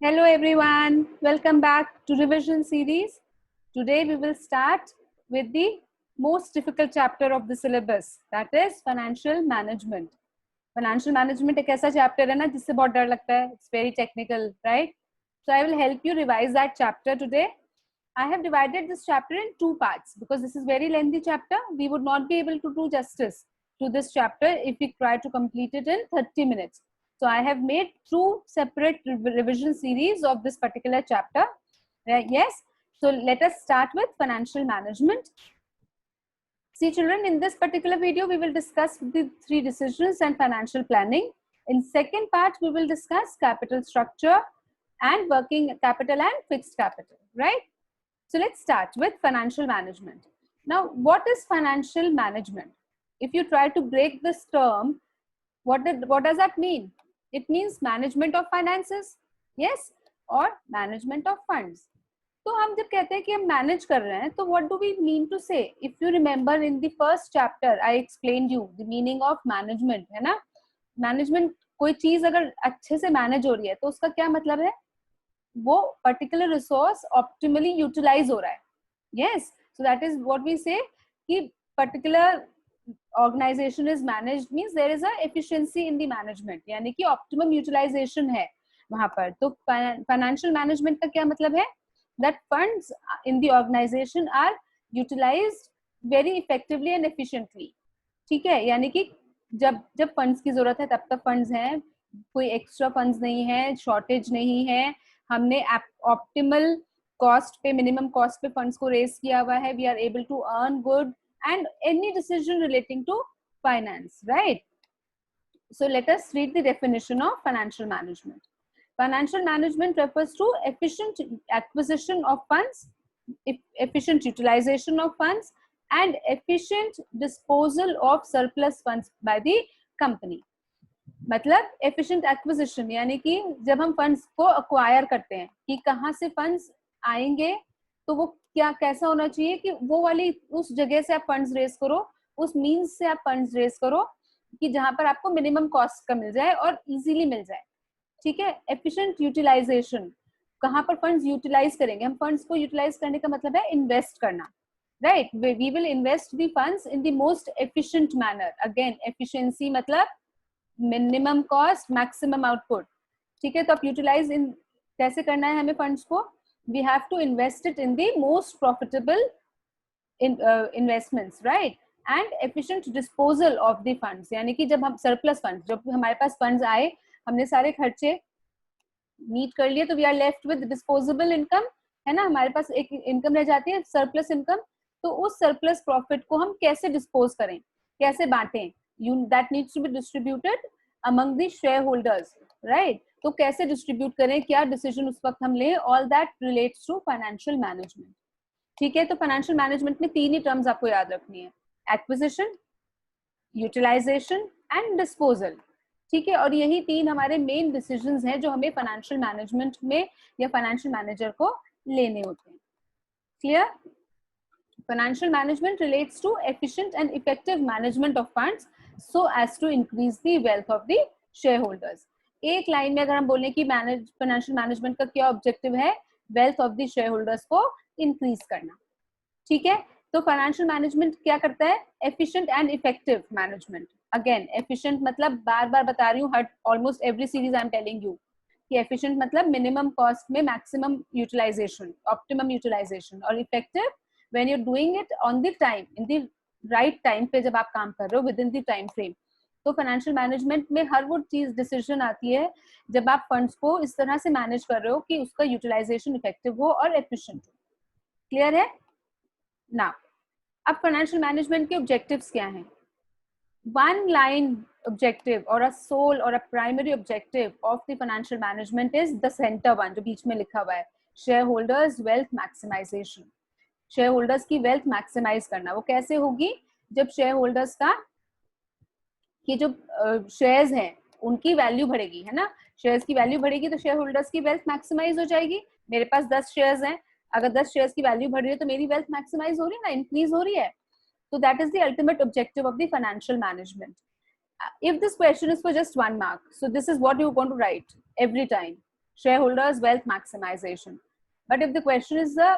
Hello everyone, welcome back to revision series. Today we will start with the most difficult chapter of the syllabus, that is financial management. Financial management एक ऐसा chapter है ना जिससे बहुत डर लगता है. It's very technical, right? So I will help you revise that chapter today. I have divided this chapter in two parts because this is very lengthy chapter. We would not be able to do justice to this chapter if we try to complete it in 30 minutes. So I have made two separate revision series of this particular chapter. Yes. So let us start with financial management. See children, in this particular video, we will discuss the three decisions and financial planning. In second part, we will discuss capital structure and working capital and fixed capital, right? So let's start with financial management. Now, what is financial management? If you try to break this term, what does that mean? It means management of finances, yes, or management of funds. तो हम जब कहते हैं कि हम manage कर रहे हैं तो what do we mean to say? If you remember in the first chapter I explained you the meaning of management, है ना. मैनेजमेंट, कोई चीज अगर अच्छे से मैनेज हो रही है तो उसका क्या मतलब है? वो पर्टिकुलर रिसोर्स ऑप्टिमली यूटिलाइज हो रहा है. Yes, so that is what we say कि particular organisation is managed means there is a efficiency in the management, यानी कि ऑप्टिमम यूटिलाइजेशन है वहां पर. तो फाइनेंशियल मैनेजमेंट का क्या मतलब है? that funds in the organization are utilized very effectively and efficiently. ठीक है, यानी कि जब जब फंड्स की जरूरत है तब तक फंड्स हैं, कोई एक्स्ट्रा फंड्स नहीं है, शॉर्टेज नहीं है, हमने ऑप्टिमल कॉस्ट पे, मिनिमम कॉस्ट पे फंड्स को रेज किया हुआ है, we are able to earn good and any decision relating to finance, right? So let us read the definition of financial management. Financial management refers to efficient acquisition of funds, efficient utilization of funds, and efficient disposal of surplus funds by the company. मतलब efficient acquisition यानी कि जब हम funds को acquire करते हैं कि कहाँ से funds आएंगे, तो वो क्या कैसा होना चाहिए कि वो वाली उस जगह से आप funds raise करो, उस means से आप funds raise करो कि जहां पर आपको minimum cost का मिल जाए और easily मिल जाए. ठीक है. एफिशिएंट यूटिलाइजेशन, कहां पर फंड्स यूटिलाइज करेंगे हम? फंड्स को यूटिलाइज करने का मतलब है इन्वेस्ट करना, right? We will invest the funds in the most efficient manner. Again efficiency मतलब मिनिमम कॉस्ट मैक्सिमम आउटपुट. ठीक है. तो आप यूटिलाइज इन कैसे करना है हमें फंड्स को? We have to invest it in the most profitable investments, right? And efficient disposal of the funds, यानी कि जब हम सरप्लस फंड्स, जब हमारे पास फंड्स आए, हमने सारे खर्चे मीट कर लिए, तो we are left with disposable income, है ना. हमारे पास एक इनकम रह जाती है, सरप्लस इनकम. तो उस सरप्लस प्रॉफिट को हम कैसे डिस्पोज करें, कैसे बांटें? That needs to be distributed among the shareholders, right? तो कैसे डिस्ट्रीब्यूट करें, क्या डिसीजन उस वक्त हम लें, all that relates to financial management. ठीक है. तो फाइनेंशियल मैनेजमेंट में तीन ही टर्म्स आपको याद रखनी है: एक्विजिशन, यूटिलाइजेशन एंड डिस्पोजल. ठीक है. और यही तीन हमारे मेन डिसीजंस हैं जो हमें फाइनेंशियल मैनेजमेंट में या फाइनेंशियल मैनेजर को लेने होते हैं. Clear? Financial management relates to efficient and effective management of funds so as to increase the wealth of the shareholders. एक लाइन में अगर हम बोलें कि फाइनेंशियल मैनेजमेंट का क्या ऑब्जेक्टिव है? Wealth of the share holders को इंक्रीज करना. ठीक है. तो फाइनेंशियल मैनेजमेंट क्या करता है? Efficient and effective management. Again efficient मतलब बार बार बता रही हूँ, हर almost every series I am telling you कि एफिशिएंट मतलब मिनिमम कॉस्ट में मैक्सिमम यूटिलाइजेशन, ऑप्टिमम यूटिलाइजेशन. और effective when you are doing it on the time, in the right time पे जब आप काम कर रहे हो with in the time frame. तो फाइनेंशियल मैनेजमेंट में हर वो चीज डिसीजन आती है जब आप फंड्स को इस तरह से मैनेज कर रहे हो कि उसका यूटिलाइजेशन इफेक्टिव हो और एफिशिएंट हो. क्लियर है ना? अब फाइनेंशियल मैनेजमेंट के ऑब्जेक्टिव्स क्या हैं? One line objective or a sole or a primary objective of the financial management is the center one, जो बीच में लिखा हुआ है, shareholders wealth maximization. shareholders की wealth maximize करना. वो कैसे होगी? जब shareholders का कि जो shares हैं उनकी वैल्यू बढ़ेगी, है ना. shares की वैल्यू बढ़ेगी तो shareholders की wealth maximize हो जाएगी. मेरे पास 10 shares हैं, अगर 10 shares की वैल्यू बढ़ रही है तो मेरी wealth maximize हो रही है ना, इंक्रीज हो रही है. So that is the ultimate objective of the financial management. If this question is for just 1 mark, so this is what you want to write every time. shareholders wealth maximization. But if the question is a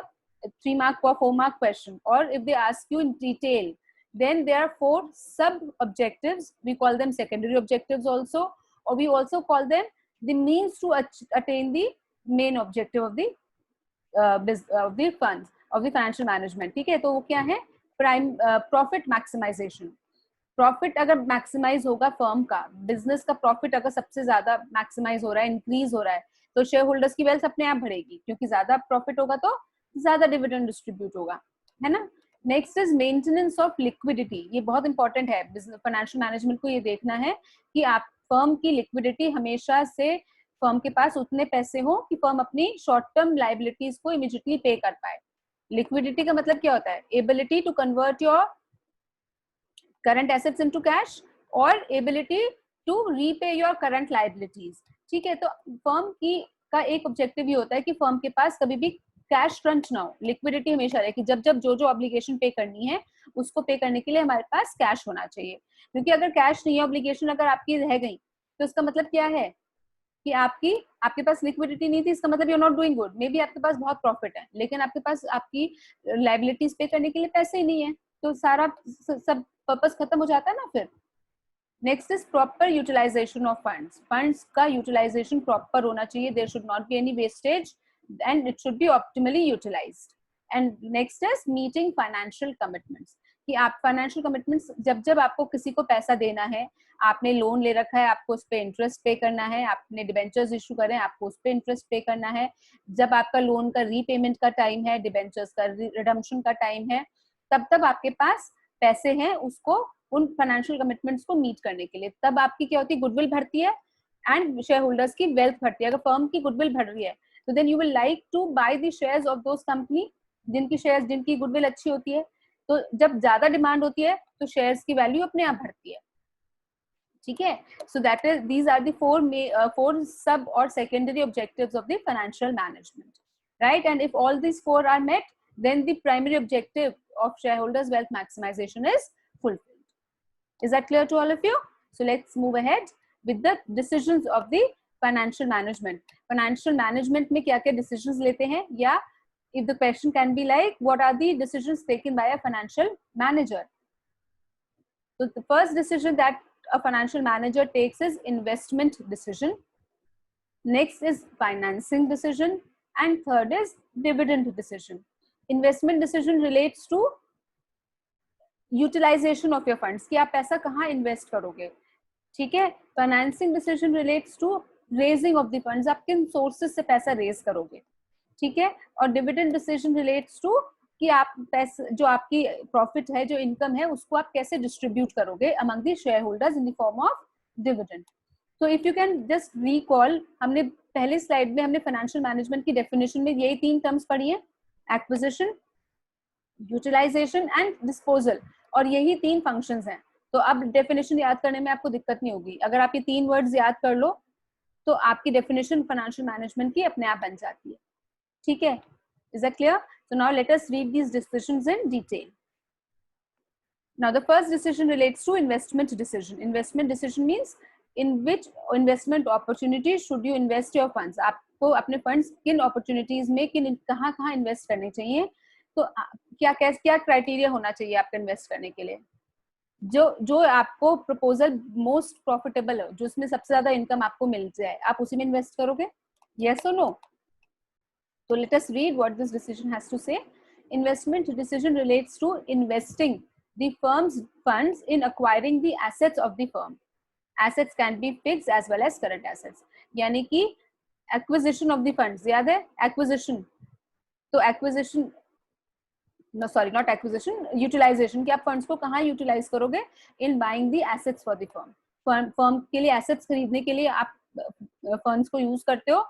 3 mark or 4 mark question, or if they ask you in detail, then there are 4 sub objectives. We call them secondary objectives also, or we also call them the means to attain the main objective of the funds of the financial management. ठीक है, तो वो क्या है? Prime profit maximisation. Profit अगर maximise होगा firm का, business का प्रॉफिट अगर सबसे ज्यादा मैक्सिमाइज हो रहा है, इंक्रीज हो रहा है, तो शेयर होल्डर्स की वेल्थ अपने आप बढ़ेगी, क्योंकि ज्यादा प्रॉफिट होगा तो ज्यादा डिविडेंड डिस्ट्रीब्यूट होगा, है ना. Next is maintenance of liquidity. ये बहुत इंपॉर्टेंट है. फाइनेंशियल मैनेजमेंट को ये देखना है कि आप फर्म की लिक्विडिटी हमेशा से फर्म के पास उतने पैसे हो कि फर्म अपनी शॉर्ट टर्म लाइबिलिटीज को इमीडिएटली पे कर पाए. लिक्विडिटी का मतलब क्या होता है? Ability to convert your current assets into cash और ability to repay your current liabilities. ठीक है, तो फर्म की का एक ऑब्जेक्टिव ये होता है कि फर्म के पास कभी भी कैश क्रंच ना हो, लिक्विडिटी हमेशा रहे कि जब जब जो ऑब्लिगेशन पे करनी है उसको पे करने के लिए हमारे पास कैश होना चाहिए. क्योंकि अगर कैश नहीं है, ऑब्लिगेशन अगर आपकी रह गई, तो इसका मतलब क्या है कि आपके पास लिक्विडिटी नहीं थी. इसका मतलब you are not doing good. Maybe आपके पास बहुत प्रॉफिट है, लेकिन आपके पास आपकी लाइबिलिटीज पे करने के लिए पैसे ही नहीं है, तो सारा सब पर्पस खत्म हो जाता है ना फिर. Next is proper utilisation of funds. Funds का यूटिलाइजेशन प्रॉपर होना चाहिए. There should not be any wastage and it should be optimally utilized. And next is meeting financial commitments. कि आप फाइनेंशियल कमिटमेंट्स, जब आपको किसी को पैसा देना है, आपने लोन ले रखा है, आपको उस पर इंटरेस्ट पे करना है, आपने डिबेंचर्स इशू करे, आपको उस पर इंटरेस्ट पे करना है, जब आपका लोन का रीपेमेंट का टाइम है, डिबेंचर्स का रिडम्पशन का टाइम है, तब आपके पास पैसे हैं उसको उन फाइनेंशियल कमिटमेंट्स को मीट करने के लिए. तब आपकी क्या होती है? गुडविल बढ़ती है एंड शेयर होल्डर्स की वेल्थ बढ़ती है. अगर फर्म की गुडविल बढ़ रही है, तो then you will like to buy the shares of those company जिनकी गुडविल अच्छी होती है. तो जब ज्यादा डिमांड होती है तो शेयर्स की वैल्यू अपने आप बढ़ती है. ठीक है, so that is these are the four sub और secondary objectives of the financial management, right. And if all these 4 are met, then the primary objective of shareholders wealth maximization is fulfilled. Is that clear to all of you? So let's move ahead with the decisions of the financial management. Financial management में क्या-क्या decisions लेते हैं, या if the question can be like, what are the decisions taken by a financial manager? So the first decision that a financial manager takes is investment decision. Next is financing decision, and third is dividend decision. Investment decision relates to utilization of your funds, कि आप पैसा कहाँ invest करोगे. ठीक है, financing decision relates to raising of the funds, आप किन sources से पैसा रेज करोगे. ठीक है, और डिविडेंड डिसीजन रिलेट्स टू कि आप पैसा, जो आपकी प्रॉफिट है, जो इनकम है, उसको आप कैसे डिस्ट्रीब्यूट करोगे among the shareholders in the form of dividend. तो if you can just recall, हमने पहले स्लाइड में हमने फाइनेंशियल मैनेजमेंट की डेफिनेशन में यही 3 टर्म्स पढ़ी है, एक्विजिशन, यूटिलाइजेशन एंड डिस्पोजल, और यही 3 फंक्शंस हैं. तो अब डेफिनेशन याद करने में आपको दिक्कत नहीं होगी. अगर आप ये 3 वर्ड्स याद कर लो तो आपकी डेफिनेशन फाइनेंशियल मैनेजमेंट की अपने आप बन जाती है. ठीक है, is that clear? So now let us read these decisions in detail. Now the first decision relates to investment decision. Investment decision means in which investment opportunities should you invest your funds. आपको अपने funds किन opportunities में कहाँ invest करने चाहिए. तो क्या criteria होना चाहिए आपका इन्वेस्ट करने के लिए. जो आपको प्रपोजल मोस्ट प्रॉफिटेबल हो, जो उसमें सबसे ज्यादा इनकम आपको मिल जाए, आप उसी में इन्वेस्ट करोगे. यस और नो? तो let us read what this decision has to say. Investment decision relates to investing the firm's funds in acquiring the assets of the firm. Assets can be fixed as well as current assets. यानी कि acquisition of the funds, याद है acquisition. तो acquisition, no sorry not acquisition, utilization, कि आप funds को कहाँ utilize करोगे? In buying the assets for the firm. firm के लिए assets खरीदने के लिए आप funds को use करते हो.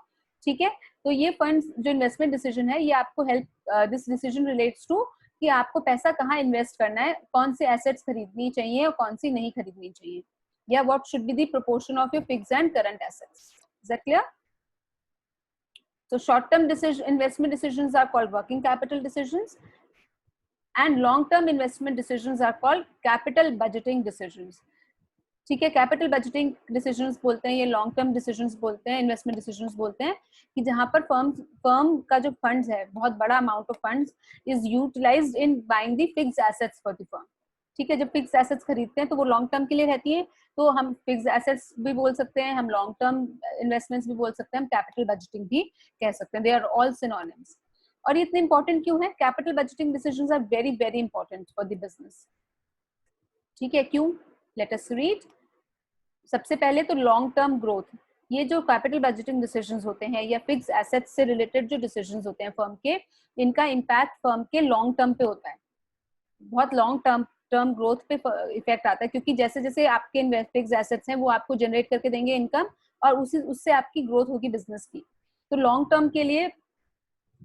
ठीक है, तो ये funds जो investment decision है, ये आपको help, this decision relates to कि आपको पैसा कहाँ invest करना है, कौन से assets खरीदनी चाहिए और कौन सी नहीं खरीदनी चाहिए. Yeah, what should be the proportion of your fixed and current assets? Is that clear? So short-term investment decisions are called working capital decisions, and long-term investment decisions are called capital budgeting decisions. ठीक है, capital budgeting decisions बोलते हैं, ये long term decisions बोलते हैं, investment decisions बोलते हैं, कि जहां पर फर्म का जो फंड्स है, बहुत बड़ा amount of funds is utilised in buying the fixed assets for the firm. ठीक है, जब फिक्स एसेट्स खरीदते हैं तो वो लॉन्ग टर्म के लिए रहती है, तो हम फिक्स एसेट्स भी बोल सकते हैं, हम लॉन्ग टर्म इन्वेस्टमेंट्स भी बोल सकते हैं, हम कैपिटल बजटिंग भी कह सकते हैं। They are all synonyms. और ये इतने इंपॉर्टेंट क्यों है? Capital budgeting decisions are very very important for the business. ठीक है, क्यों? Let us read. सबसे पहले तो लॉन्ग टर्म ग्रोथ, ये जो कैपिटल बजटिंग डिसीजंस होते हैं या फिक्स एसेट्स से रिलेटेड जो डिसीजंस होते हैं फर्म के, इनका इम्पैक्ट फर्म के लॉन्ग टर्म पे होता है, बहुत लॉन्ग टर्म ग्रोथ पे इफेक्ट आता है, क्योंकि जैसे जैसे आपके फिक्स एसेट्स हैं वो आपको जनरेट करके देंगे इनकम, और उससे आपकी ग्रोथ होगी बिजनेस की। तो लॉन्ग टर्म के लिए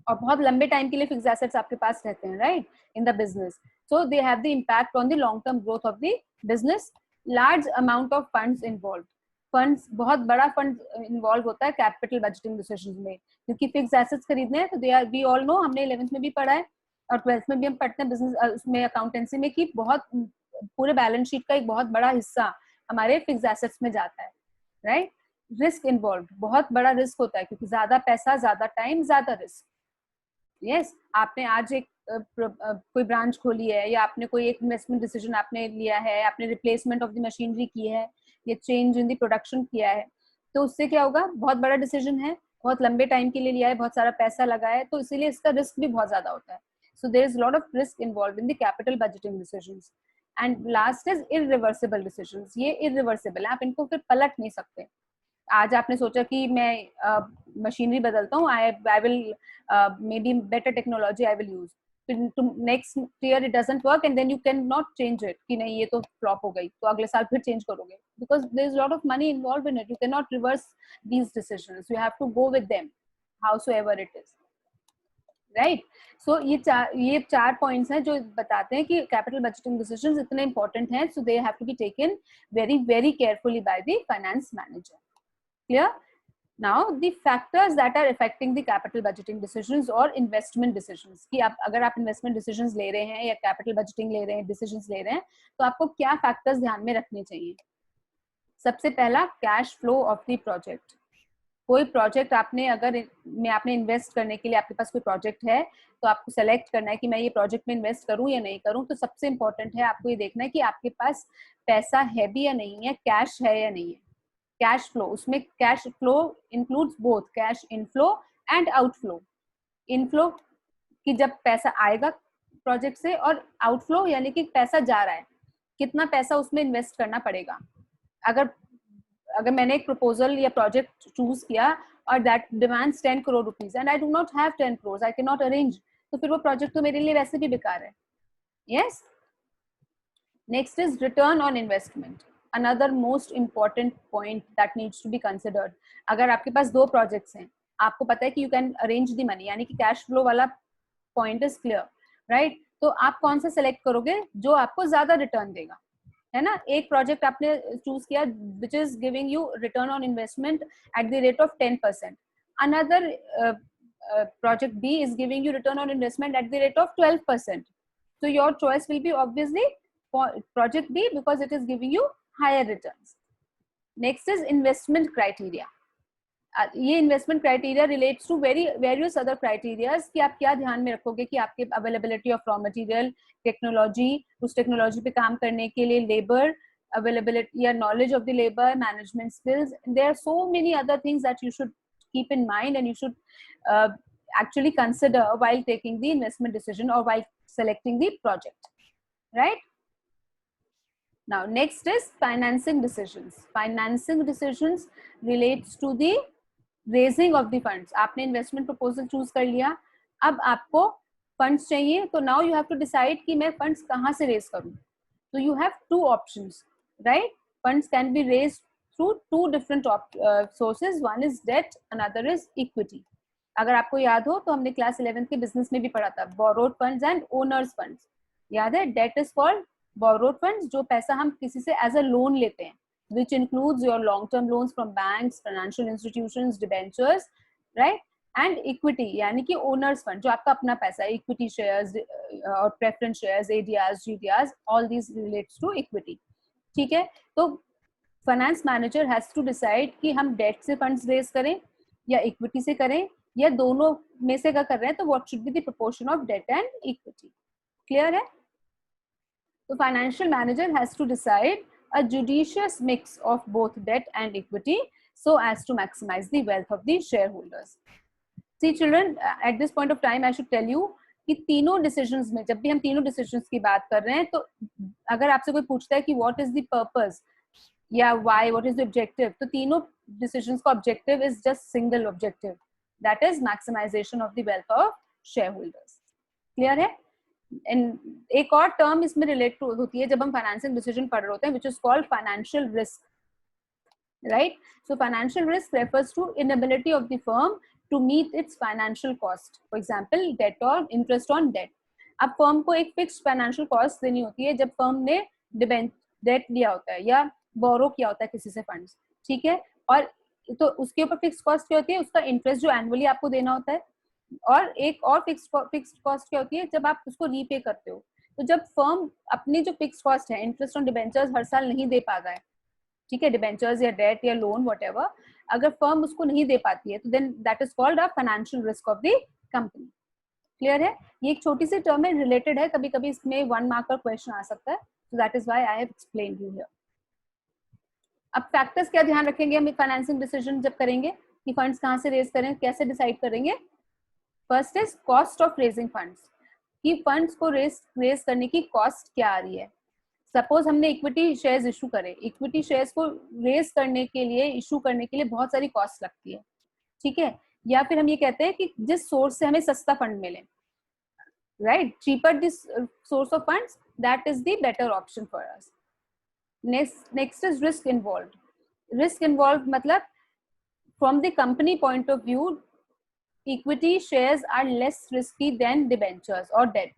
और बहुत लंबे टाइम के लिए फिक्स एसेट्स आपके पास रहते हैं, right, in the business. So they have the impact on the long term growth of the business. Large amount of funds involve, funds, बहुत बड़ा फंड इन्वॉल्व होता है कैपिटल बजटिंग डिसीजंस में, क्योंकि फिक्स एसेट्स खरीदने हैं। तो they are, we all know, हमने 11th में भी पढ़ा है और 12th में भी हम पढ़ते हैं बिजनेस उसमें अकाउंटेंसी में, कि बहुत पूरे बैलेंस शीट का एक बहुत बड़ा हिस्सा हमारे फिक्स एसेट्स में जाता है, राइट। रिस्क इन्वॉल्व, बहुत बड़ा रिस्क होता है, क्योंकि ज्यादा पैसा, ज्यादा टाइम, ज्यादा रिस्क। यस, आपने आज एक कोई ब्रांच खोली है, या आपने कोई एक इन्वेस्टमेंट डिसीजन आपने लिया है, आपने रिप्लेसमेंट ऑफ द मशीनरी की है, या चेंज इन द प्रोडक्शन किया है, तो उससे क्या होगा? बहुत बड़ा डिसीजन है, बहुत लंबे टाइम के लिए लिया है, बहुत सारा पैसा लगा है, तो इसीलिए इसका रिस्क भी बहुत ज्यादा होता है। So there is lot of risk involve in the capital budgeting decisions. And last is irreversible decisions. ये इररिवर्सिबल है, आप इनको फिर पलट नहीं सकते। आज आपने सोचा कि मैं मशीनरी बदलता हूँ, I will maybe better technology I will use, next year it doesn't work and then you can not change it, कि नहीं ये तो फ्लॉप हो गई, तो अगले साल फिर चेंज करोगे, because there is lot of money involve in it, you can not reverse these decisions, you have to go with them howsoever it is, right. So ये चार पॉइंट्स हैं जो बताते हैं कि कैपिटल बजटिंग डिसीजंस इतने important हैं, so they have to be taken very very carefully by the finance manager. Clear? Now the factors that are affecting the capital budgeting decisions or investment decisions, कि आप अगर आप investment decisions ले रहे हैं या capital budgeting ले रहे हैं, decisions ले रहे हैं, तो आपको क्या factors ध्यान में रखने चाहिए? सबसे पहला, cash flow of the project। कोई प्रोजेक्ट आपने आपने इन्वेस्ट करने के लिए, आपके पास कोई प्रोजेक्ट है, तो आपको सेलेक्ट करना है कि मैं ये प्रोजेक्ट में इन्वेस्ट करूं या नहीं करूं। तो सबसे इंपॉर्टेंट है आपको ये देखना है कि आपके पास पैसा है भी या नहीं है, कैश है या नहीं है। कैश फ्लो, उसमें cash flow includes both cash inflow and outflow. Inflow कि जब पैसा आएगा प्रोजेक्ट से, और आउटफ्लो यानी कि पैसा जा रहा है, कितना पैसा उसमें इन्वेस्ट करना पड़ेगा। अगर मैंने एक प्रपोजल या प्रोजेक्ट चूज किया और that demands 10 crore rupees and I do not have 10 crore, I can not arrange, तो फिर वो प्रोजेक्ट तो मेरे लिए वैसे भी बेकार है। Yes. Next is return on investment, another most important point that needs to be considered। अगर आपके पास दो प्रोजेक्ट्स हैं, आपको पता है कि you can arrange the money, यानी कि कैश फ्लो वाला पॉइंट इज क्लियर, राइट। तो आप कौन सा सेलेक्ट करोगे जो आपको ज्यादा रिटर्न देगा, है ना। एक प्रोजेक्ट आपने चूज किया which is giving you return on investment at the rate of 10%, another project B is giving you return on investment at the rate of 12%, so your choice will be obviously for project B because it is giving you higher returns। Next is investment criteria। ये investment criteria relates to various other criteria कि आप क्या ध्यान में रखोगे, कि आपके availability of raw material, technology, उस technology पे काम करने के लिए labor availability या knowledge of the labor, management skills, there are so many other things that you should keep in mind and you should actually consider while taking the investment decision or while selecting the project, right? Now next is financing decisions। Financing decisions relates to the raising of the funds। आपने investment proposal choose कर लिया, अब आपको funds चाहिए, तो now you have to decide कि मैं funds कहाँ से raise करूँ। So you have two options, right? Funds can be raised through two different sources, one is debt, another is equity। अगर आपको याद हो तो हमने क्लास 11th के बिजनेस में भी पढ़ा था, borrowed funds and owners funds। याद है, debt is called borrowed funds, जो पैसा हम किसी से एज अ लोन लेते हैं, which includes your long term loans from banks, financial institutions, debentures, right? And equity यानी कि owners fund, जो आपका अपना पैसा है, equity shares और preference shares, ADRs, GDRs, all these relates to equity। ठीक है, तो finance manager has to decide कि हम डेट से फंड्स रेज करें या इक्विटी से करें या दोनों में से कर रहे हैं, तो what should be the proportion of debt and equity. Clear है? तो financial manager has to decide a judicious mix of both debt and equity so as to maximize the wealth of the shareholders. See children, at this point of time I should tell you कि तीनों decisions में, जब भी हम तीनों decisions की बात कर रहे हैं, तो अगर आपसे कोई पूछता है कि व्हाट इज द पर्पस या why, what is the objective, तो तीनों डिसीजंस का objective is just single objective, that is maximization of the wealth of share holders. Clear है? एक और टर्म इसमें रिलेट होती है जब हम फाइनेंसिंग डिसीजन पढ़ रहे होते हैं, which is called financial risk. Right? So financial risk refers to inability of the firm to meet its financial cost, for example debt और इंटरेस्ट ऑन डेट. अब फर्म को एक फिक्स फाइनेंशियल कॉस्ट देनी होती है जब फर्म ने date लिया होता है या बोरो किया होता है किसी से फंड्स, ठीक है, और तो उसके ऊपर फिक्स कॉस्ट क्या होती है, उसका इंटरेस्ट जो एनुअली आपको देना होता है, और एक और फिक्स कॉस्ट क्या होती है जब आप उसको रीपे करते हो. तो जब फर्म अपनी जो फिक्स कॉस्ट है, इंटरेस्ट ऑन डिबेंचर्स हर साल नहीं दे पा रहा है, ठीक है, डिबेंचर्स या डेट या लोन व्हाटएवर, अगर फर्म उसको नहीं दे पाती है तो then that is called a financial risk of the company. Clear है? ये एक छोटी सी टर्म है, रिलेटेड है, कभी कभी इसमें 1 मार्क का क्वेश्चन आ सकता है, so that is why I have explained you here. अब फैक्टर्स क्या ध्यान रखेंगे हम फाइनेंसिंग डिसीजन जब करेंगे कि फंड्स कहाँ से रेज करें, कैसे डिसाइड करेंगे. First is cost of raising funds, कि फंड्स को रेज करने की कॉस्ट क्या आ रही है. सपोज हमने इक्विटी शेयर्स इशू करे, इक्विटी शेयर्स को रेज करने के लिए, इशू करने के लिए बहुत सारी कॉस्ट लगती है, ठीक है, या फिर हम ये कहते हैं कि जिस सोर्स से हमें सस्ता फंड मिले, right, cheaper this source of funds, that is the better option for us. Next is risk involved. Risk involved मतलब from the company point of view, equity shares are less risky than debentures और debt,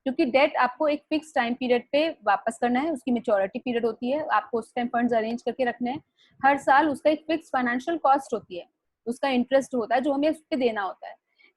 क्योंकि debt आपको एक fix time period पे वापस करना है, उसकी मैच्योरिटी पीरियड होती है, आपको उस टाइम फंड्स अरेंज करके रखने हैं, हर साल उसका एक फिक्स फाइनेंशियल कॉस्ट होती है, उसका इंटरेस्ट होता है जो हमें उस पर देना होता है.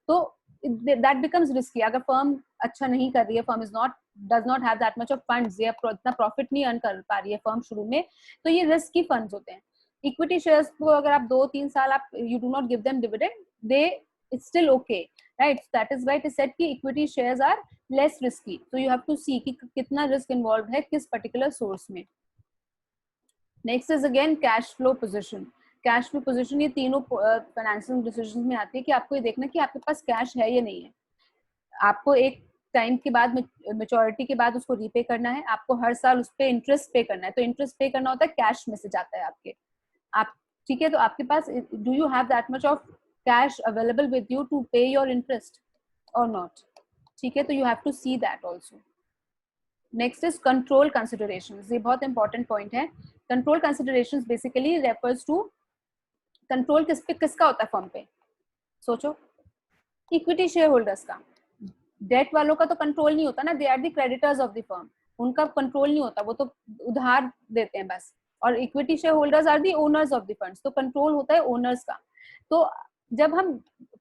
तो दैट बिकम्स रिस्की. अगर फर्म अच्छा नहीं कर रही है, firm does not have that much of funds, या इतना प्रॉफिट नहीं अर्न कर पा रही है फर्म शुरू में, तो ये रिस्की फंड्स होते हैं. इक्विटी शेयर्स को अगर आप 2-3 साल आप you do not give them dividend, they it's still okay, right? So that is why it is said कि equity shares are less risky. So you have to see कि कितना risk involved है किस particular source में. Next is again cash flow position. Cash flow position ये तीनों financing decisions में आती है कि आपको ये देखना कि आपके पास कैश है या नहीं है. आपको एक टाइम के बाद, मेच्योरिटी के बाद उसको रीपे करना है, आपको हर साल उस पर इंटरेस्ट पे करना है, तो इंटरेस्ट पे करना होता है कैश में से जाता है आपके, आप, ठीक है, तो आपके पास do you have that much of cash available with you to pay your interest or not, ठीक है, तो you have to see that also. Next is control considerations. ये बहुत important point है. Control considerations basically refers to control किसका होता है firm पे. सोचो, इक्विटी शेयर होल्डर्स का. डेट वालों का तो कंट्रोल नहीं होता ना, they are the creditors of the firm, उनका कंट्रोल नहीं होता, वो तो उधार देते हैं बस. और equity share holders are the owners of the funds, तो कंट्रोल होता है ओनर्स का. तो जब हम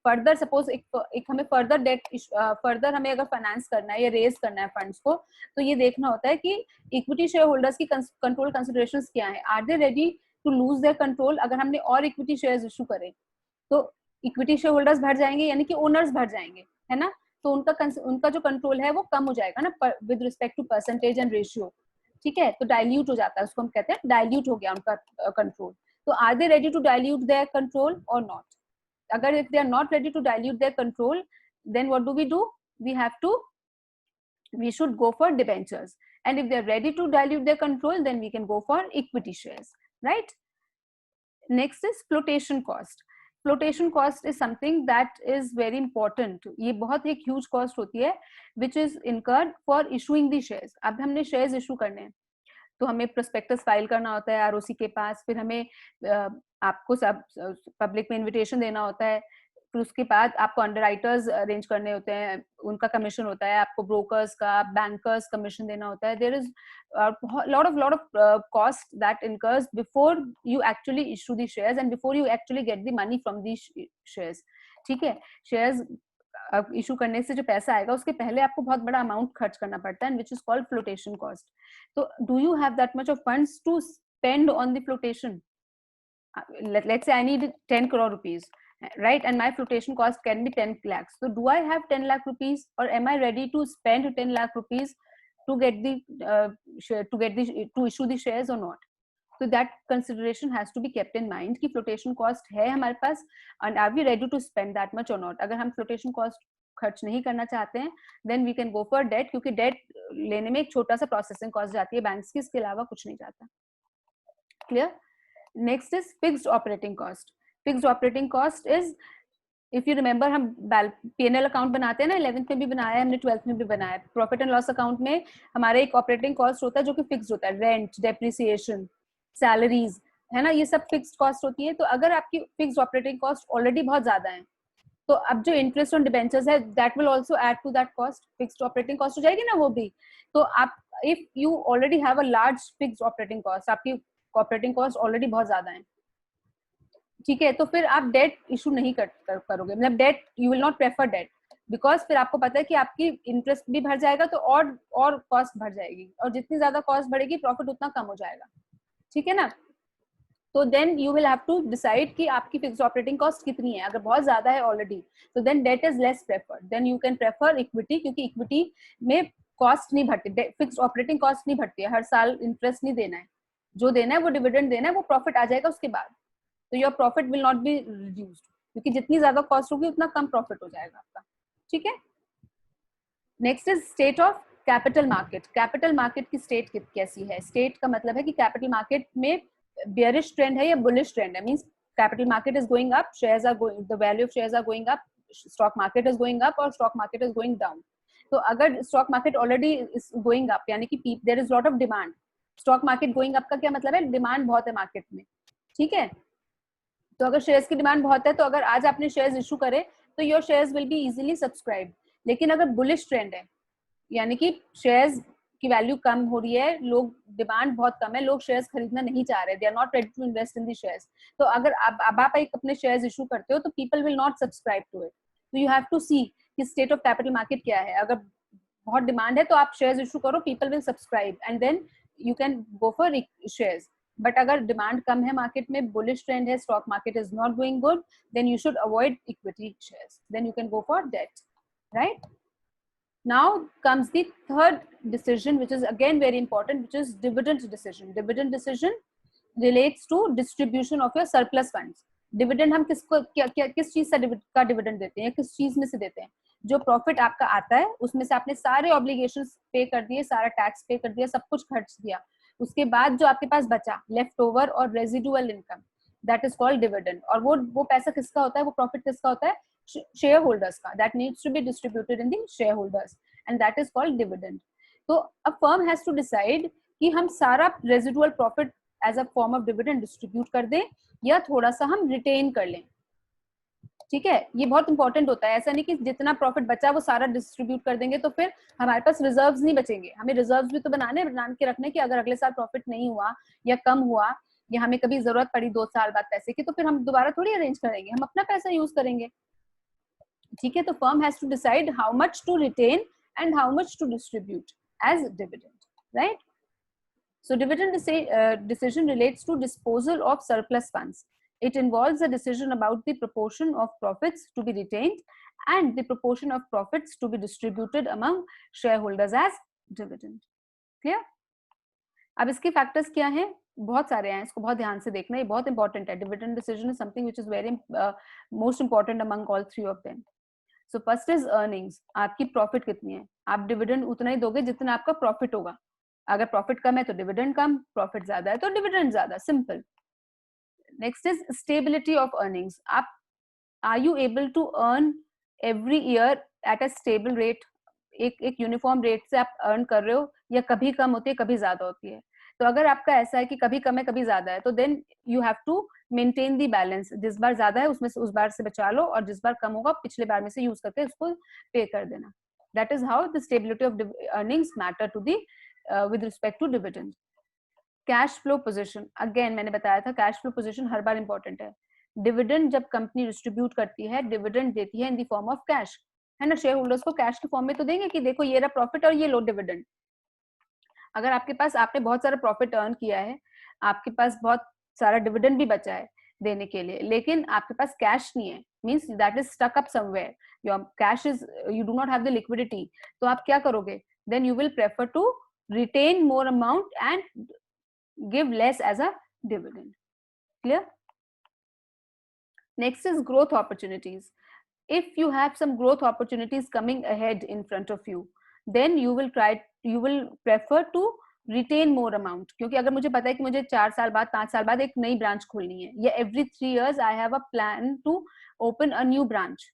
फर्दर सपोज एक हमें फर्दर डेट फर्दर हमें अगर फाइनेंस करना है या रेज करना है फंड्स को, तो ये देखना होता है कि इक्विटी शेयर होल्डर्स की कंट्रोल कंसिडरेशंस क्या है. Are they ready to lose their control. अगर हमने और इक्विटी शेयर्स इशू करें तो इक्विटी शेयर होल्डर्स भर जाएंगे, यानी कि ओनर्स भर जाएंगे, है ना, तो उनका जो कंट्रोल है वो कम हो जाएगा ना with respect to percentage and ratio, ठीक है, तो डाइल्यूट हो जाता है, उसको हम कहते हैं डाइल्यूट हो गया उनका कंट्रोल. तो are they ready to dilute their control और नॉट. अगर if they are not ready to dilute their control, then what do? We should go for debentures, and if they are ready to dilute their control, then we can go for equity shares, right? Next is flotation cost. Flotation cost is something that is very important. ये बहुत एक huge cost होती है which is incurred for issuing the shares. अब हमने shares issue करने हैं तो हमें प्रोस्पेक्टस फाइल करना होता है आरओसी के पास, फिर हमें आपको सब पब्लिक में इनविटेशन देना होता है, फिर उसके बाद आपको अंडरराइटर्स अरेंज करने होते हैं, उनका कमीशन होता है, आपको ब्रोकर्स का, बैंकर्स कमीशन देना होता है. There is lot of cost that incurs before you actually issue the shares and before you actually get the money from these shares, ठीक है. शेयर्स इशू करने से जो पैसा आएगा उसके पहले आपको बहुत बड़ा अमाउंट खर्च करना पड़ता है, which is called flotation cost. तो do you have that much of funds to spend on the flotation? Let's say I need 10 crore rupees, right? And my flotation cost can be 10 lakhs. So do I have 10 lakh rupees, or am I ready to spend 10 lakh rupees to get the to issue the shares or not? So that consideration has to be kept in mind कि flotation cost है हमारे पास, and are we ready to spend that much or not? अगर हम flotation cost खर्च नहीं करना चाहते हैं, then we can go for debt, क्योंकि debt लेने में एक छोटा सा processing cost जाती है banks की, इसके अलावा कुछ नहीं जाता. Clear? Next is fixed operating cost. Fixed operating cost is, if you remember, हम P&L अकाउंट बनाते हैं ना, 11th में भी बनाया है हमने, 12th में भी बनाया है. प्रॉफिट एंड लॉस अकाउंट में हमारा एक ऑपरेटिंग कॉस्ट होता है जो कि फिक्स होता है, रेंट, डेप्रिसिएशन, सैलरीज, है ना, ये सब फिक्स्ड कॉस्ट होती है. तो अगर आपकी फिक्स्ड ऑपरेटिंग कॉस्ट ऑलरेडी बहुत ज्यादा है, तो अब जो इंटरेस्ट ऑन डिबेंचर्स है, that will also add to that cost. Fixed operating cost हो जाएगी ना वो भी. तो आप, if you already have a large fixed operating cost, आपकी ऑपरेटिंग कॉस्ट ऑलरेडी बहुत ज्यादा है, ठीक है, तो फिर आप डेट इशू नहीं करोगे, मतलब debt, you will not prefer debt, because फिर आपको पता है कि आपकी इंटरेस्ट भी भर जाएगा, तो और कॉस्ट बढ़ जाएगी, और जितनी ज्यादा कॉस्ट बढ़ेगी प्रॉफिट उतना कम हो जाएगा. ठीक है ना. तो then you will have to decide कि आपकी फिक्स्ड ऑपरेटिंग कॉस्ट कितनी है. अगर बहुत ज्यादा है ऑलरेडी, तो then debt is less preferred. Then you can prefer equity, क्योंकि इक्विटी में कॉस्ट नहीं बढ़ती, फिक्स्ड ऑपरेटिंग कॉस्ट नहीं बढ़ती है, हर साल इंटरेस्ट नहीं देना है, जो देना है वो डिविडेंड देना है, वो प्रॉफिट आ जाएगा उसके बाद. तो your profit will not be reduced, क्योंकि जितनी ज्यादा कॉस्ट होगी उतना कम प्रॉफिट हो जाएगा आपका. ठीक है. Next is state of capital market. Capital market की स्टेट कैसी है? स्टेट का मतलब है कि कैपिटल मार्केट में बेयरिश ट्रेंड है या बुलिश ट्रेंड है. Means capital market is going up, shares are going, the value of shares are going up, stock market is going up, और stock market is going down. तो अगर stock market already is going up, यानी कि there is lot of demand. Stock market going up का क्या मतलब है? Demand बहुत है मार्केट में. ठीक है. तो अगर शेयर्स की डिमांड बहुत है, तो अगर आज आपने शेयर्स इशू करे, तो your shares will be easily subscribe. लेकिन अगर बुलिश ट्रेंड है, यानी कि शेयर्स की वैल्यू कम हो रही है, लोग, डिमांड बहुत कम है, लोग शेयर्स खरीदना नहीं चाह रहे, they are not ready to invest in the shares, तो अगर अब आप एक अपने शेयर्स इशू करते हो, तो people will not subscribe to it. तो यू हैव टू सी कि स्टेट ऑफ कैपिटल मार्केट क्या है. अगर बहुत डिमांड है तो आप शेयर्स इशू करो, people will subscribe, and then you can go for shares. But अगर डिमांड कम है मार्केट में, बुलिश ट्रेंड है, stock market is not going good, then you should avoid equity shares, then you can go for debt. Right. Now comes the third decision, which is again very important, which is dividend decision. Dividend decision relates to distribution of your surplus funds. Dividend हम किसको किस चीज का dividend देते हैं, किस चीज में से देते हैं? जो प्रॉफिट आपका आता है उसमें से आपने सारे ऑब्लिगेशंस पे कर दिए, सारा टैक्स पे कर दिया, सब कुछ खर्च दिया, उसके बाद जो आपके पास बचा, लेफ्ट ओवर और residual income, that is called dividend. और वो पैसा किसका होता है, वो प्रॉफिट किसका होता है? shareholders का. That needs to be distributed in the shareholders, and that is called dividend. तो a firm has to decide कि हम सारा residual profit as a form of dividend distribute कर दें, या थोड़ा सा हम retain कर लें. ठीक है. ये बहुत इंपॉर्टेंट होता है. ऐसा नहीं कि जितना प्रॉफिट बचा वो सारा डिस्ट्रीब्यूट कर देंगे तो फिर हमारे पास रिजर्व्स नहीं बचेंगे. हमें रिजर्व्स भी तो बना के रखने कि अगर अगले साल प्रॉफिट नहीं हुआ या कम हुआ, या हमें कभी जरूरत पड़ी 2 साल बाद पैसे की, तो फिर हम दोबारा थोड़ी अरेंज करेंगे, हम अपना पैसा यूज करेंगे. ठीक है. तो firm has to decide how much to retain and how much to distribute as dividend, right? So dividend decision relates to disposal of surplus funds. It involves a decision about the proportion of profits to be retained and the proportion of profits to be distributed among shareholders as dividend. Clear? अब इसके factors क्या हैं? बहुत सारे हैं, इसको बहुत ध्यान से देखना, ये बहुत इंपॉर्टेंट है. Dividend decision is something which is very most important among all 3 of them. So first is earnings. आपकी प्रॉफिट कितनी है? आप डिविडेंड उतना ही दोगे जितना आपका प्रॉफिट होगा. अगर प्रॉफिट कम है तो डिविडेंड कम, प्रॉफिट ज्यादा है तो डिविडेंड ज्यादा. Simple. Next is stability of earnings. आप, are you able to earn every year at a stable rate? एक यूनिफॉर्म रेट से आप अर्न कर रहे हो, या कभी कम होती है कभी ज्यादा होती है? तो अगर आपका ऐसा है कि कभी कम है कभी ज्यादा है, तो then you have to maintain the balance. जिस बार ज्यादा है उसमें से उस बार से बचा लो, और जिस बार कम होगा पिछले बार में से यूज करके उसको पे कर देना. That is how the stability of earnings matter to the with respect to dividend. Cash flow position. Again मैंने बताया था कैश फ्लो पोजीशन हर बार इंपॉर्टेंट है. डिविडेंड जब कंपनी डिस्ट्रीब्यूट करती है, डिविडेंड देती है in the form of cash, है ना. शेयर होल्डर्स को कैश के फॉर्म में तो देंगे कि देखो ये रहा प्रॉफिट और ये लो डिविडेंड. अगर आपके पास, आपने बहुत सारा प्रॉफिट अर्न किया है, आपके पास बहुत सारा डिविडेंड भी बचा है देने के लिए, लेकिन आपके पास कैश नहीं है, means that is stuck up somewhere, your cash is, you do not have the liquidity, तो आप क्या करोगे? Then you will prefer to retain more amount and give less as a dividend. Clear? Next is growth opportunities. If you have some growth opportunities coming ahead in front of you, then you will prefer to retain more amount. क्योंकि अगर मुझे पता है कि मुझे 4 साल बाद 5 साल बाद एक नई ब्रांच खोलनी है, या every 3 years I have a plan to open a new branch,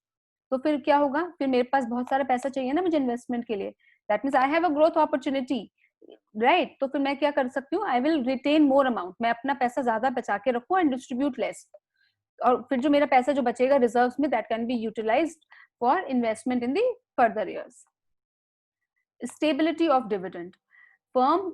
तो फिर क्या होगा? फिर मेरे पास बहुत सारा पैसा चाहिए ना मुझे इन्वेस्टमेंट के लिए. That means I have a growth opportunity, right? तो फिर मैं क्या कर सकती हूँ? I will retain more amount. मैं अपना पैसा ज्यादा बचा के रखूँ and distribute less. और फिर जो मेरा पैसा जो बचेगा रिजर्व्स में, that can be utilized for investment in the further years. Stability of dividend. Firm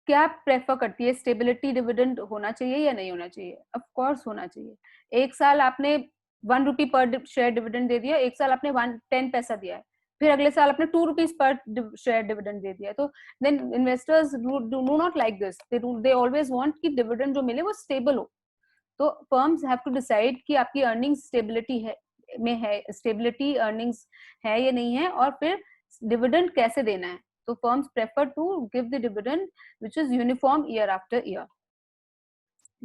क्या प्रेफर करती है? स्टेबिलिटी, डिविडेंड होना चाहिए या नहीं होना चाहिए? ऑफ कोर्स होना चाहिए. एक साल आपने 1 रुपी पर शेयर डिविडेंड दे दिया, एक साल आपने 10 पैसा दिया है, फिर अगले साल आपने 2 रुपीज पर शेयर डिविडेंड दे दिया, तो then investors do not like this. They always want कि डिविडेंड जो मिले वो स्टेबल हो. तो फर्म्स हैव टू डिसाइड कि आपकी अर्निंग स्टेबिलिटी है में है, स्टेबिलिटी अर्निंग्स है या नहीं है, और फिर डिविडेंड कैसे देना है. तो firms prefer to give the dividend which is uniform year after year.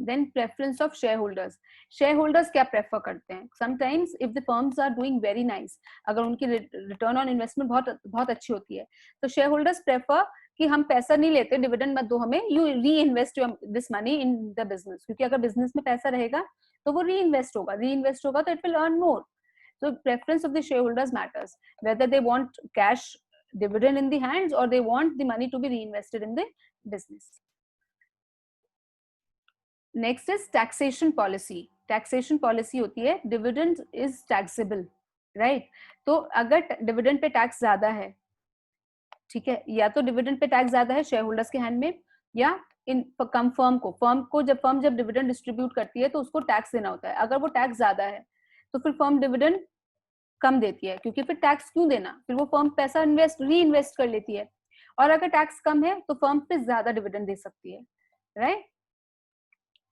Then preference of share holders. Share holders क्या प्रेफर करते हैं? Sometimes if the firms are doing very nice, अगर उनकी रिटर्न ऑन इन्वेस्टमेंट बहुत अच्छी होती है, तो शेयर होल्डर्स प्रेफर कि हम पैसा नहीं लेते, डिविडेंड मत दो हमें, यू री invest this money in the business. क्योंकि अगर बिजनेस में पैसा रहेगा तो वो री इन्वेस्ट होगा तो it will earn more. So preference of the shareholders matters, whether they want cash dividend in the hands or they want the money to be reinvested in the business. Next is taxation policy. Taxation policy होती है dividend is taxable, right? तो अगर dividend पे tax ज्यादा है, ठीक है, या तो डिविडेंड पे टैक्स ज्यादा है शेयर होल्डर्स के हैंड में, या इन कम फर्म को जब डिविडेंड डिस्ट्रीब्यूट करती है तो उसको टैक्स देना होता है. अगर वो टैक्स ज्यादा है तो फिर फर्म डिविडेंड कम देती है, क्योंकि फिर टैक्स क्यों देना, फिर वो फर्म पैसा री इन्वेस्ट कर लेती है. और अगर टैक्स कम है तो फर्म पे ज्यादा डिविडेंड दे सकती है, right?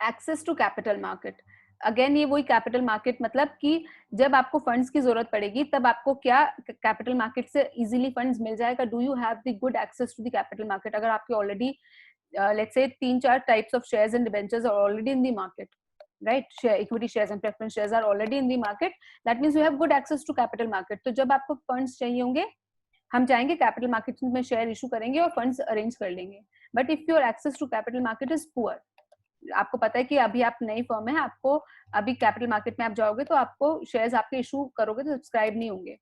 Access to capital market. अगेन ये वही कैपिटल मार्केट, मतलब कि जब आपको फंड्स की जरूरत पड़ेगी तब आपको क्या कैपिटल मार्केट से इजीली फंड्स मिल जाएगा. Do you have the good access to the capital market? अगर आपके already let's say 3-4 types of shares and debentures are already in the market, right? Equity shares and preference shares are already in the market. That means you have good access to capital market. तो जब आपको funds चाहिए होंगे, हम चाहेंगे capital market में share issue करेंगे और फंड्स अरेंज कर लेंगे. But if your access to capital market is poor, आपको पता है कि अभी आप नई फर्म है, आपको अभी कैपिटल मार्केट में आप जाओगे तो आपको शेयर्स आपके इशू करोगे तो सब्सक्राइब नहीं होंगे,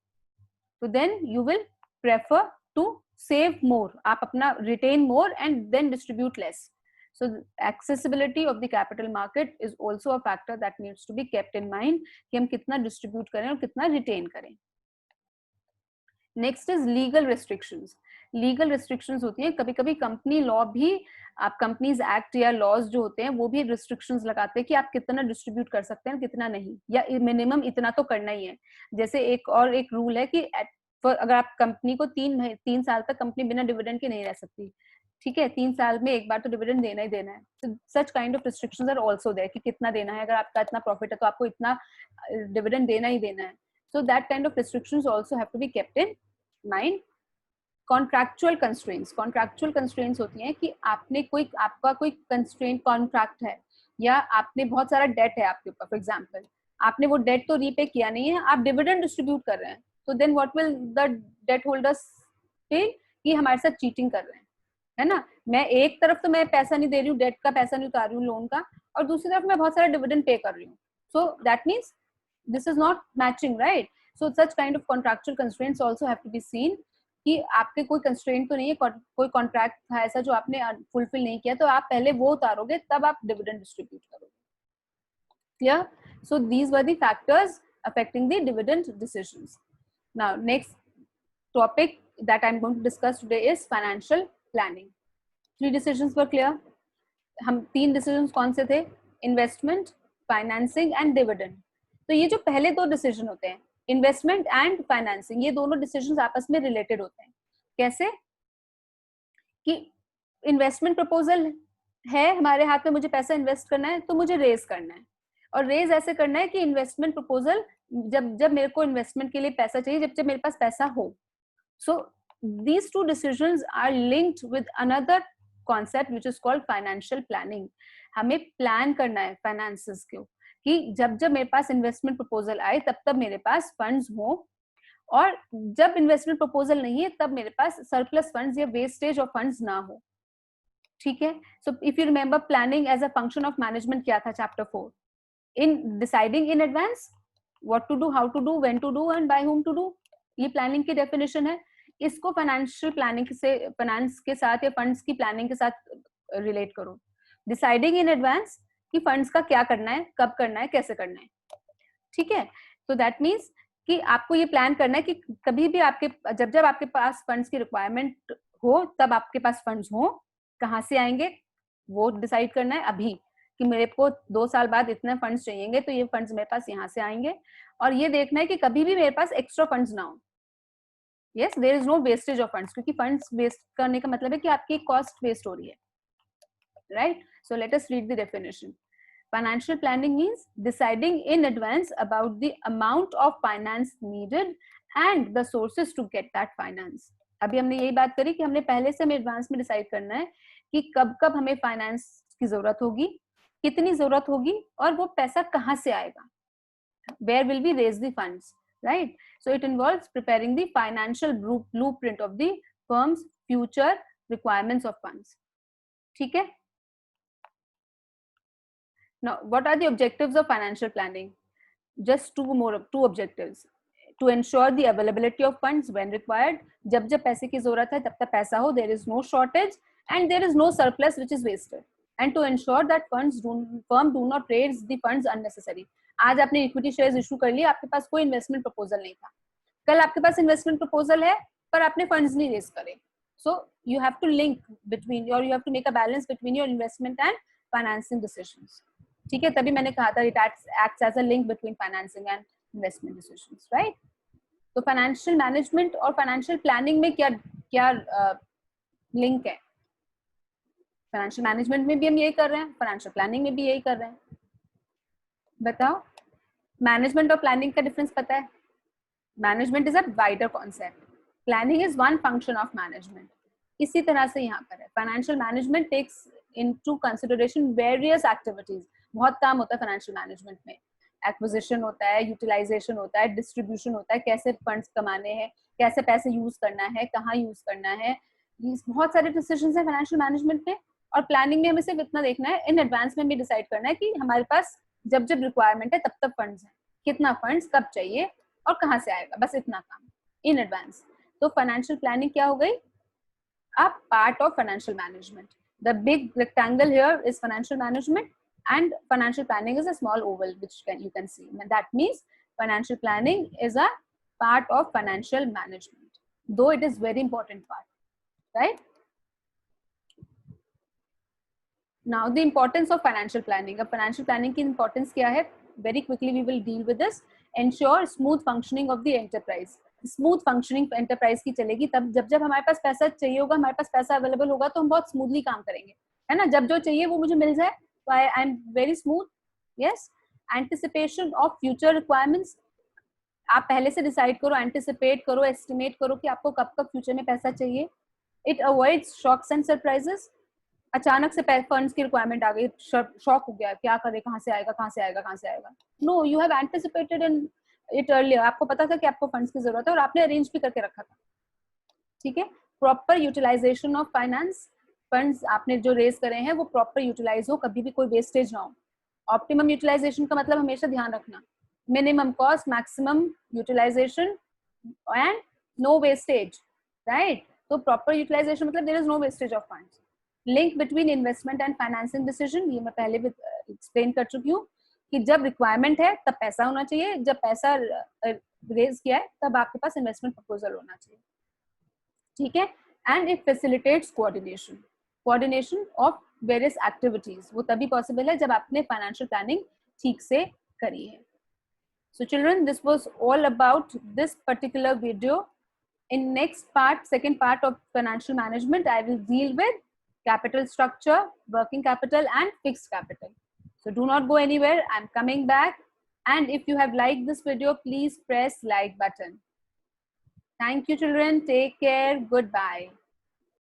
तो then you will prefer to save more. आप अपना retain more and then distribute less. So accessibility of the capital market is also a factor that needs to be kept in mind कि हम कितना distribute करें और कितना retain करें. Next is legal restrictions. Legal restrictions होती हैं, कभी कभी कंपनी लॉ भी, आप कंपनीज एक्ट या लॉज जो होते हैं वो भी रिस्ट्रिक्शंस लगाते हैं कि आप कितना डिस्ट्रीब्यूट कर सकते हैं कितना नहीं, या मिनिमम इतना तो करना ही है. जैसे एक रूल है कि अगर आप कंपनी को 3 साल तक कंपनी बिना डिविडेंड के नहीं रह सकती, ठीक है, 3 साल में एक बार तो डिविडेंड देना ही देना है. तो such kind of restrictions are also there कि कितना देना है. अगर आपका इतना प्रॉफिट है तो आपको इतना डिविडेंड देना ही देना है. So that kind of restrictions also have to be kept in mind. Contractual constraints होती हैं कि आपका कोई कंस्ट्रेंट कॉन्ट्रैक्ट है, या आपने बहुत सारा डेट है आपके ऊपर. फॉर एग्जांपल आपने वो डेट तो रीपे किया नहीं है, आप डिविडेंड डिस्ट्रीब्यूट कर रहे हैं, तो then what will the debt holders feel कि हमारे साथ चीटिंग कर रहे हैं, है ना. मैं एक तरफ तो मैं पैसा नहीं दे रही हूँ, डेट का पैसा नहीं उतार रही हूँ लोन का, और दूसरी तरफ मैं बहुत सारा डिविडेंड पे कर रही हूँ. So that means this is not matching, right? So such kind of contractual constraints also have to be seen कि आपके कोई कंस्ट्रेंट तो नहीं है, कोई कॉन्ट्रैक्ट था ऐसा जो आपने फुलफिल नहीं किया, तो आप पहले वो उतारोगे तब आप डिविडेंड डिस्ट्रीब्यूट करोगे. Clear? So these were the factors affecting the dividend decisions. Now next topic that I'm going to discuss today is financial planning. 3 decisions were clear. हम 3 decisions कौन से थे? Investment, financing and dividend. तो ये जो पहले 2 decision होते हैं, investment and financing, ये दोनों decisions आपस में related होते हैं. कैसे? कि investment proposal है हमारे हाथ में, मुझे पैसा इन्वेस्ट करना है तो मुझे रेज करना है, और रेज ऐसे करना है कि इन्वेस्टमेंट प्रपोजल जब जब मेरे को इन्वेस्टमेंट के लिए पैसा चाहिए, जब जब मेरे पास पैसा हो. So these two decisions are linked with another concept which is called financial planning. हमें प्लान करना है फाइनेंसेस को, कि जब जब मेरे पास इन्वेस्टमेंट प्रपोजल आए तब तब मेरे पास फंड्स हो, और जब इन्वेस्टमेंट प्रपोजल नहीं है तब मेरे पास सरप्लस फंड्स या वेस्टेज ऑफ फंड्स ना हो. ठीक है. So if you remember, planning as a function of management क्या था chapter 4? In deciding in advance what to do, how to do, when to do and by whom to do. ये planning की definition है. इसको financial planning से, finance के साथ या फंड्स की प्लानिंग के साथ रिलेट करो. डिसाइडिंग इन एडवांस कि फंड्स का क्या करना है, कब करना है, कैसे करना है. ठीक है. तो दैट मीन्स कि आपको ये प्लान करना है कि कभी भी आपके, जब जब आपके पास फंड्स की रिक्वायरमेंट हो तब आपके पास फंड्स हो. कहाँ से आएंगे वो डिसाइड करना है अभी, कि मेरे को 2 साल बाद इतने फंड्स चाहिएंगे तो ये फंड्स मेरे पास यहाँ से आएंगे. और ये देखना है कि कभी भी मेरे पास एक्स्ट्रा फंड्स ना हो. Yes, there is no wastage of funds, क्योंकि फंड्स वेस्ट करने का मतलब है कि आपकी कॉस्ट वेस्ट हो रही है. Right. So let us read the definition. Financial planning means deciding in advance about the amount of finance needed and the sources to get that finance. अभी हमने यही बात करी कि हमने पहले से हमें एडवांस में डिसाइड करना है कि कब कब हमें फाइनेंस की जरूरत होगी, कितनी जरूरत होगी, और वो पैसा कहाँ से आएगा. Where will we raise the funds, right? So it involves preparing the financial blueprint of the firm's future requirements of funds. ठीक है. Now, what are the objectives of financial planning? Just two objectives. To ensure the availability of funds when required. जब जब पैसे की जरूरत है तब तक पैसा हो. There is no shortage and there is no surplus which is wasted. And to ensure that firm do not raise the funds unnecessary. आज आपने इक्विटी शेयर्स इशू कर लिया, आपके पास कोई इन्वेस्टमेंट प्रपोजल नहीं था. कल आपके पास इन्वेस्टमेंट प्रपोजल है पर आपने फंड्स नहीं रेज करे. So you have to link between, or you have to make a balance between your investment and financing decisions. ठीक है. तभी मैंने कहा था it acts as a link between financing and investment decisions, right? तो financial management और financial planning में क्या क्या लिंक है? फाइनेंशियल मैनेजमेंट में भी हम यही कर रहे हैं, फाइनेंशियल प्लानिंग में भी यही कर रहे हैं. बताओ, मैनेजमेंट और प्लानिंग का डिफरेंस पता है? Management is a wider concept, planning is one function of management. इसी तरह से यहाँ पर है. Financial management takes into consideration various activities. बहुत काम होता है फाइनेंशियल मैनेजमेंट में. एक्विजिशन होता है, यूटिलाइजेशन होता है, डिस्ट्रीब्यूशन होता है, कैसे फंड्स कमाने हैं, कैसे पैसे यूज करना है, कहाँ यूज करना है. बहुत सारे डिसीजंस हैं फाइनेंशियल मैनेजमेंट में. और प्लानिंग में हमें सिर्फ इतना देखना है, इन एडवांस में भी डिसाइड करना है कि हमारे पास जब जब रिक्वायरमेंट है तब तब फंड्स है, कितना फंड्स कब चाहिए और कहाँ से आएगा, बस इतना काम इन एडवांस. तो फाइनेंशियल प्लानिंग क्या हो गई? A part of financial management. The big rectangle here is financial management and financial planning is a small oval which you can see. And that means financial planning is a part of financial management, though it is very important part, right? Now the importance of financial planning. अब financial planning की importance क्या है? Very quickly we will deal with this. Ensure smooth functioning of the enterprise. Smooth functioning enterprise की चलेगी तब जब जब हमारे पास पैसा चाहिए होगा, हमारे पास पैसा अवेलेबल होगा तो हम बहुत स्मूथली काम करेंगे, है ना. जब जो चाहिए वो मुझे मिल जाए, I am very smooth. Yes. Anticipation of future requirements. आप पहले से डिसाइड करो, एंटिसिपेट करो, एस्टिमेट करो कि आपको कब कब फ्यूचर में पैसा चाहिए. It avoids shocks and surprises. अचानक से फंड्स की रिक्वायरमेंट आ गई, शॉक हो गया, क्या करे, कहाँ से आएगा, कहाँ से आएगा, कहाँ से आएगा. No, you have anticipated in it earlier. आपको पता था कि आपको फंड्स की जरूरत है और आपने अरेंज भी करके रखा था. ठीक है. Proper utilisation of finance. Funds आपने जो रेज करे हैं वो प्रॉपर यूटिलाइज हो, कभी भी कोई वेस्टेज ना हो. ऑप्टिमम यूटिलाइजेशन का मतलब हमेशा ध्यान रखना, minimum cost, maximum utilization and no wastage, right. तो प्रॉपर यूटिलाइजेशन मतलब there is no wastage of funds. Link between investment and financing decision, ये मैं पहले भी एक्सप्लेन कर चुकी हूँ कि जब रिक्वायरमेंट है तब पैसा होना चाहिए, जब पैसा रेज किया है तब आपके पास इन्वेस्टमेंट प्रपोजल होना चाहिए. ठीक है. And it facilitates coordination of various activities. वो तभी पॉसिबल है जब आपने फाइनेंशियल प्लानिंग ठीक से करी है. So children, this was all about this particular video. In next part, second part of financial management, I will deal with capital structure, working capital and fixed capital. So do not go anywhere. I'm coming back. And if you have liked this video, please press like button. Thank you, children. Take care. Goodbye.